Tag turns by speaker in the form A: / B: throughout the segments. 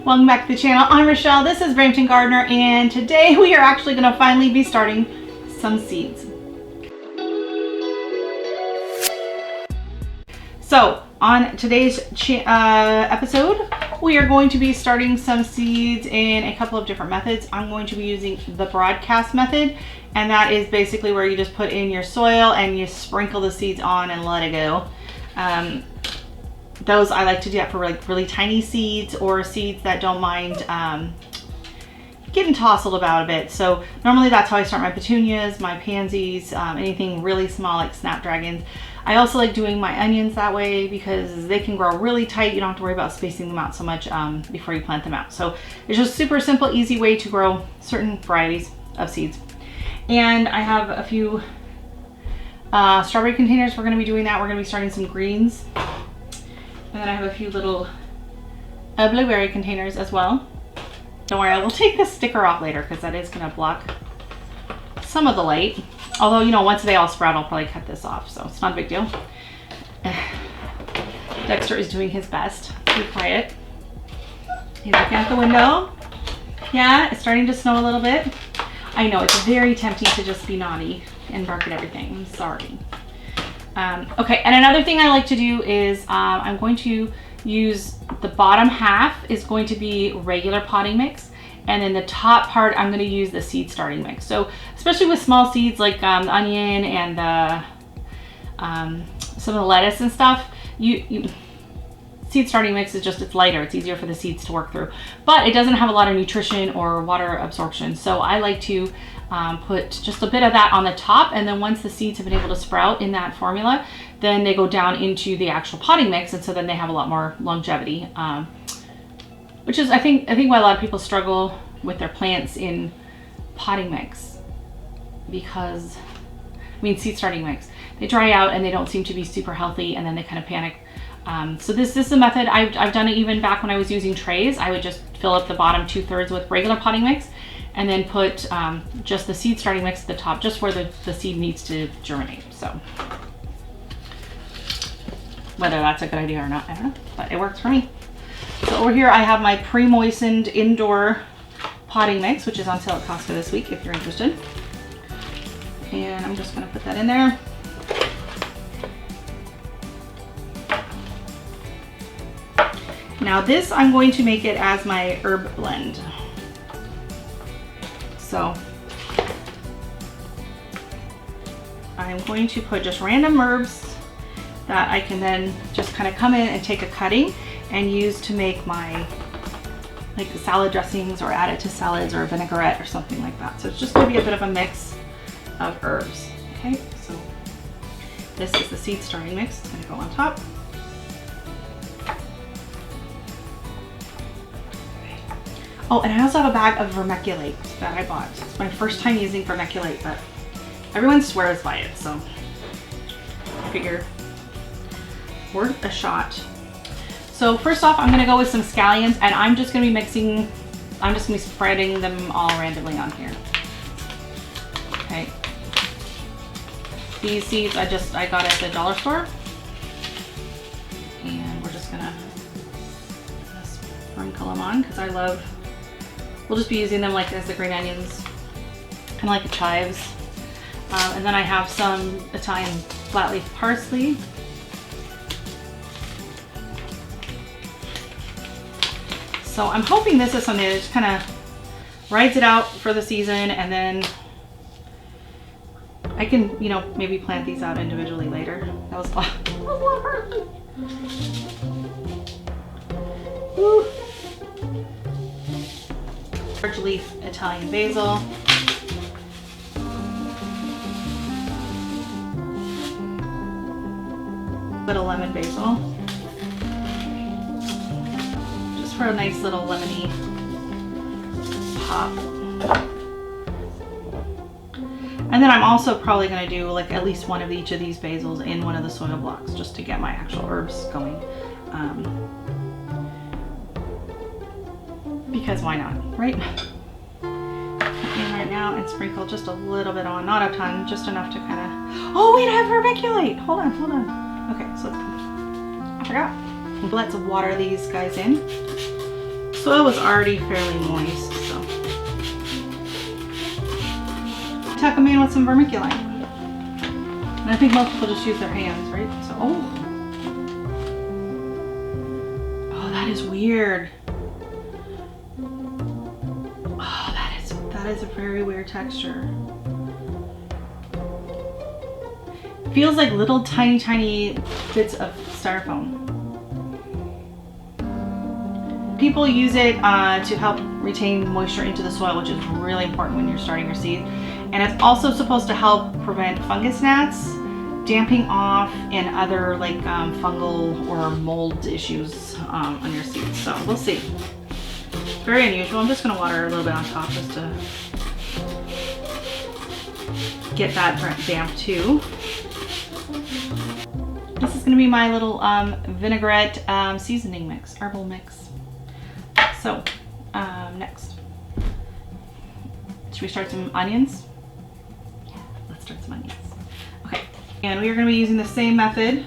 A: Welcome back to the channel. I'm Rochelle, this is Brampton Gardener, and today we are actually going to finally be starting some seeds. So on today's episode, we are going to be starting some seeds in a couple of different methods. I'm going to be using the broadcast method, and that is basically where you just put in your soil and you sprinkle the seeds on and let it go. Those I like to do that for like really tiny seeds or seeds that don't mind getting tousled about a bit. So normally that's how I start my petunias, my pansies, anything really small like snapdragons. I also like doing my onions that way because they can grow really tight. You don't have to worry about spacing them out so much before you plant them out. So it's just a super simple, easy way to grow certain varieties of seeds. And I have a few strawberry containers. We're going to be doing that. We're going to be starting some greens. And then I have a few little blueberry containers as well. Don't worry, I will take this sticker off later because that is going to block some of the light. Although, you know, once they all sprout, I'll probably cut this off, so it's not a big deal. Dexter is doing his best to be quiet. He's looking out the window. Yeah, it's starting to snow a little bit. I know, it's very tempting to just be naughty and bark at everything. I'm sorry. Okay, and another thing I like to do is I'm going to use the bottom half is going to be regular potting mix, and then the top part I'm going to use the seed starting mix. So especially with small seeds like the onion and some of the lettuce and stuff, seed starting mix is just, it's lighter, it's easier for the seeds to work through, but it doesn't have a lot of nutrition or water absorption. So I like to put just a bit of that on the top, and then once the seeds have been able to sprout in that formula, then they go down into the actual potting mix, and so then they have a lot more longevity, which is I think why a lot of people struggle with their plants in potting mix, because seed starting mix, they dry out and they don't seem to be super healthy, and then they kind of panic. So this is a method I've done it even back when I was using trays. I would just fill up the bottom 2/3 with regular potting mix, and then put just the seed starting mix at the top, just where the seed needs to germinate. So whether that's a good idea or not, I don't know, but it works for me. So over here I have my pre-moistened indoor potting mix, which is on sale at Costco this week if you're interested. And I'm just gonna put that in there. Now this, I'm going to make it as my herb blend. So I'm going to put just random herbs that I can then just kind of come in and take a cutting and use to make my like salad dressings, or add it to salads or a vinaigrette or something like that. So it's just going to be a bit of a mix of herbs. Okay, so this is the seed starting mix. It's going to go on top. Oh, and I also have a bag of vermiculite that I bought. It's my first time using vermiculite, but everyone swears by it, so I figure worth a shot. So first off, I'm gonna go with some scallions, and I'm just gonna be spreading them all randomly on here. Okay. These seeds I got at the dollar store. And we're just gonna sprinkle them on, because we'll just be using them like as the green onions and like the chives. And then I have some Italian flat leaf parsley. So I'm hoping this is something that just kind of rides it out for the season, and then I can, you know, maybe plant these out individually later. That was a lot of parsley. Woo. Large leaf Italian basil. Bit of lemon basil. Just for a nice little lemony pop. And then I'm also probably going to do like at least one of each of these basils in one of the soil blocks, just to get my actual herbs going. Because why not, right? Put in right now and sprinkle just a little bit on, not a ton, just enough to kind of, oh wait, I have vermiculite. Hold on. Okay, so I forgot. Let's water these guys in. soil was already fairly moist, so. Tuck them in with some vermiculite. And I think most people just use their hands, right? So, oh, that is weird. Oh, that is a very weird texture. Feels like little tiny bits of styrofoam. People use it to help retain moisture into the soil, which is really important when you're starting your seed. And it's also supposed to help prevent fungus gnats, damping off, and other like fungal or mold issues on your seeds. So we'll see. Very unusual. I'm just gonna water a little bit on top just to get that damp too. This is gonna be my little vinaigrette seasoning mix, herbal mix. So, next. Should we start some onions? Yeah, let's start some onions. Okay, and we are gonna be using the same method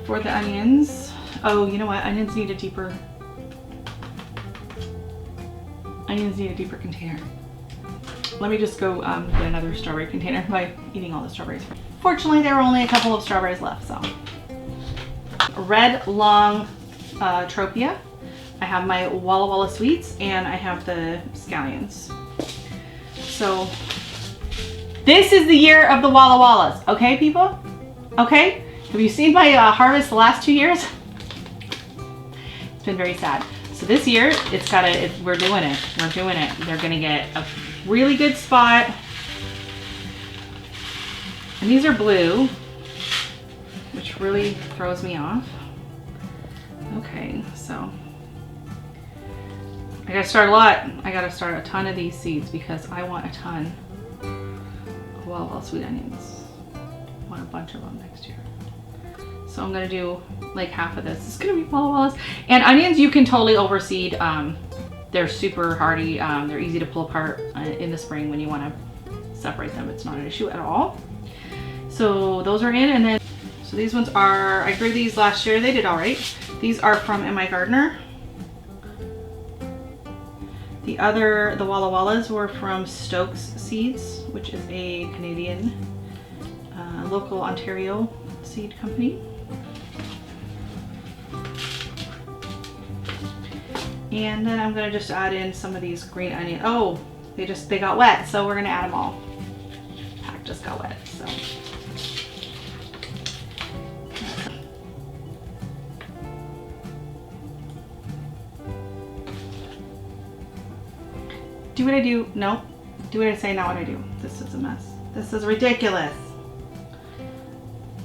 A: for the onions. Oh, you know what? Onions need a deeper container. Let me just go get another strawberry container by eating all the strawberries. Fortunately, there were only a couple of strawberries left, so. Red long tropia. I have my Walla Walla sweets and I have the scallions. So this is the year of the Walla Wallas, okay, people? Okay? Have you seen my harvest the last 2 years? It's been very sad. So this year, we're doing it. We're doing it. They're gonna get a really good spot. And these are blue, which really throws me off. Okay, so I gotta start a lot. I gotta start a ton of these seeds because I want a ton of Walla Walla sweet onions. I want a bunch of them next year. So I'm gonna do like half of this. It's gonna be Walla Wallas. And onions you can totally overseed. They're super hardy. They're easy to pull apart in the spring when you wanna separate them. It's not an issue at all. So those are in, and then, so these ones are, I grew these last year. They did all right. These are from M.I. Gardener. The Walla Wallas were from Stokes Seeds, which is a Canadian, local Ontario seed company. And then I'm gonna just add in some of these green onion. Oh, they got wet, so we're gonna add them all. Pack just got wet, so. Do what I do. No. Do what I say, not what I do. This is a mess. This is ridiculous.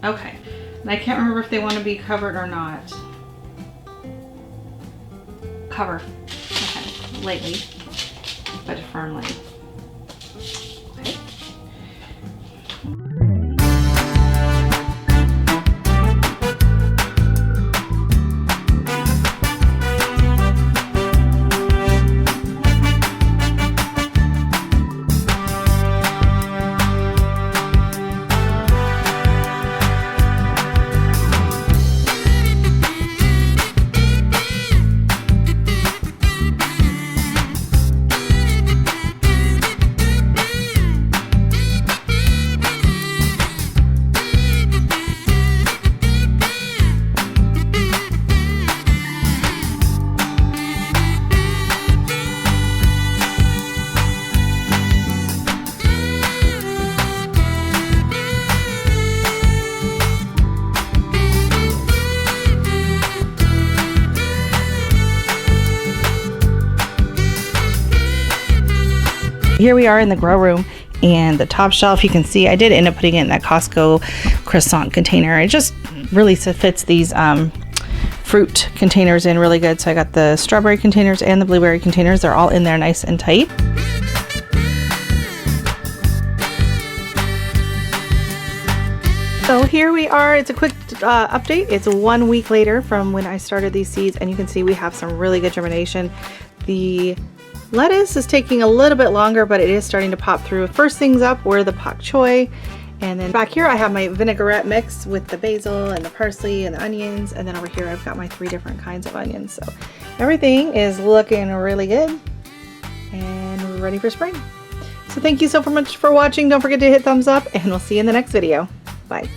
A: Okay. And I can't remember if they want to be covered or not. Cover. Okay. Lightly, but firmly. Okay. Here we are in the grow room, and the top shelf, you can see I did end up putting it in that Costco croissant container. It just really fits these fruit containers in really good. So I got the strawberry containers and the blueberry containers. They're all in there nice and tight. So here we are. It's a quick update. It's 1 week later from when I started these seeds, and you can see we have some really good germination. The lettuce is taking a little bit longer, but it is starting to pop through. First things up were the pak choi, and then back here I have my vinaigrette mix with the basil and the parsley and the onions, and then over here I've got my 3 different kinds of onions. So
B: everything is looking really good and we're ready for spring. So thank you so much for watching. Don't forget to hit thumbs up and we'll see you in the next video. Bye.